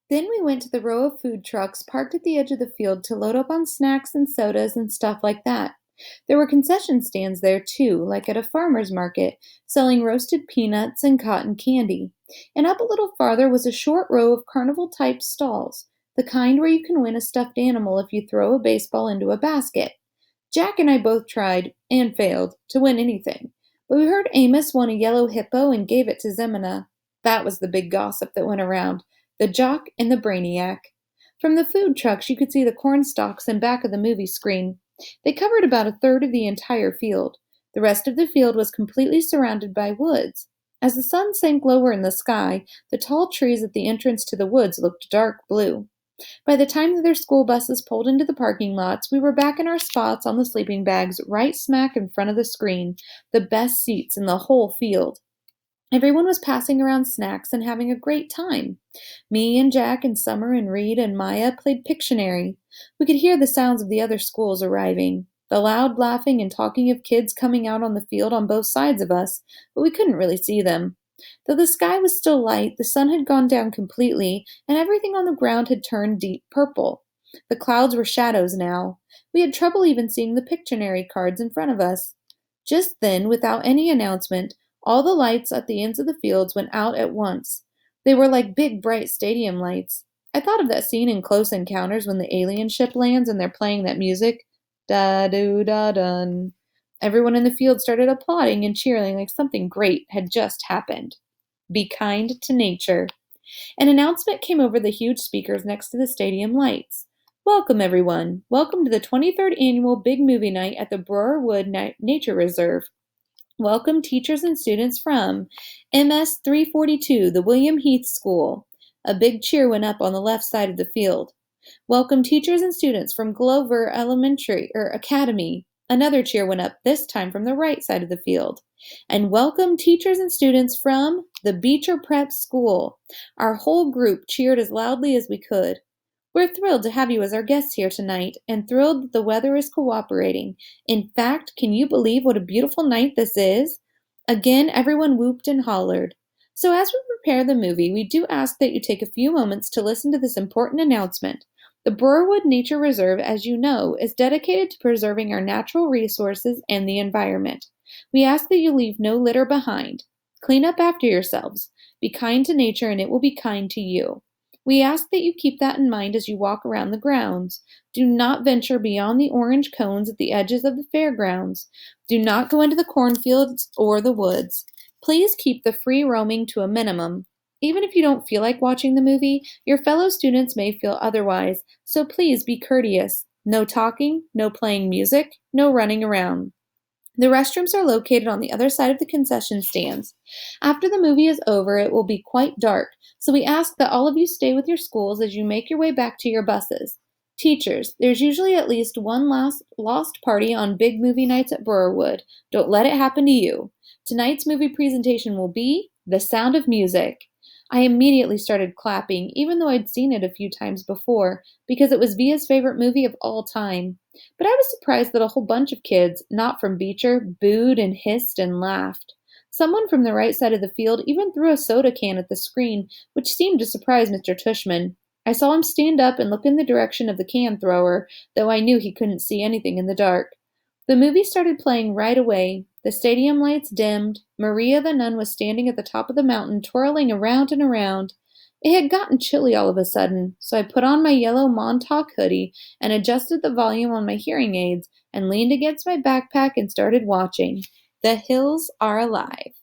Then we went to the row of food trucks parked at the edge of the field to load up on snacks and sodas and stuff like that. There were concession stands there too, like at a farmer's market, selling roasted peanuts and cotton candy. And up a little farther was a short row of carnival type stalls, the kind where you can win a stuffed animal if you throw a baseball into a basket. Jack and I both tried, and failed, to win anything. But we heard Amos won a yellow hippo and gave it to Zemina. That was the big gossip that went around. The jock and the brainiac. From the food trucks, you could see the corn stalks and back of the movie screen. They covered about a third of the entire field. The rest of the field was completely surrounded by woods. As the sun sank lower in the sky, the tall trees at the entrance to the woods looked dark blue. By the time that their school buses pulled into the parking lots, we were back in our spots on the sleeping bags, right smack in front of the screen, the best seats in the whole field. Everyone was passing around snacks and having a great time. Me and Jack and Summer and Reed and Maya played Pictionary. We could hear the sounds of the other schools arriving, the loud laughing and talking of kids coming out on the field on both sides of us, but we couldn't really see them. Though the sky was still light, the sun had gone down completely, and everything on the ground had turned deep purple. The clouds were shadows now. We had trouble even seeing the Pictionary cards in front of us. Just then, without any announcement, all the lights at the ends of the fields went out at once. They were like big, bright stadium lights. I thought of that scene in Close Encounters when the alien ship lands and they're playing that music. Da doo da dun. Everyone in the field started applauding and cheering like something great had just happened. Be kind to nature. An announcement came over the huge speakers next to the stadium lights. Welcome, everyone. Welcome to the 23rd annual Big Movie Night at the Broerwood Nature Reserve. Welcome teachers and students from MS 342, the William Heath School. A big cheer went up on the left side of the field. Welcome teachers and students from Glover Elementary or Academy. Another cheer went up, this time from the right side of the field. And welcome teachers and students from the Beecher Prep School. Our whole group cheered as loudly as we could. We're thrilled to have you as our guests here tonight, and thrilled that the weather is cooperating. In fact, can you believe what a beautiful night this is? Again, everyone whooped and hollered. So as we prepare the movie, we do ask that you take a few moments to listen to this important announcement. The Broerwood Nature Reserve, as you know, is dedicated to preserving our natural resources and the environment. We ask that you leave no litter behind. Clean up after yourselves. Be kind to nature and it will be kind to you. We ask that you keep that in mind as you walk around the grounds. Do not venture beyond the orange cones at the edges of the fairgrounds. Do not go into the cornfields or the woods. Please keep the free roaming to a minimum. Even if you don't feel like watching the movie, your fellow students may feel otherwise, so please be courteous. No talking, no playing music, no running around. The restrooms are located on the other side of the concession stands. After the movie is over, it will be quite dark, so we ask that all of you stay with your schools as you make your way back to your buses. Teachers, there's usually at least one last lost party on big movie nights at Broerwood. Don't let it happen to you. Tonight's movie presentation will be The Sound of Music. I immediately started clapping, even though I'd seen it a few times before, because it was Via's favorite movie of all time. But I was surprised that a whole bunch of kids, not from Beecher, booed and hissed and laughed. Someone from the right side of the field even threw a soda can at the screen, which seemed to surprise Mr. Tushman. I saw him stand up and look in the direction of the can thrower, though I knew he couldn't see anything in the dark. The movie started playing right away. The stadium lights dimmed. Maria the nun was standing at the top of the mountain, twirling around and around. It had gotten chilly all of a sudden, so I put on my yellow Montauk hoodie and adjusted the volume on my hearing aids and leaned against my backpack and started watching. The Hills Are Alive.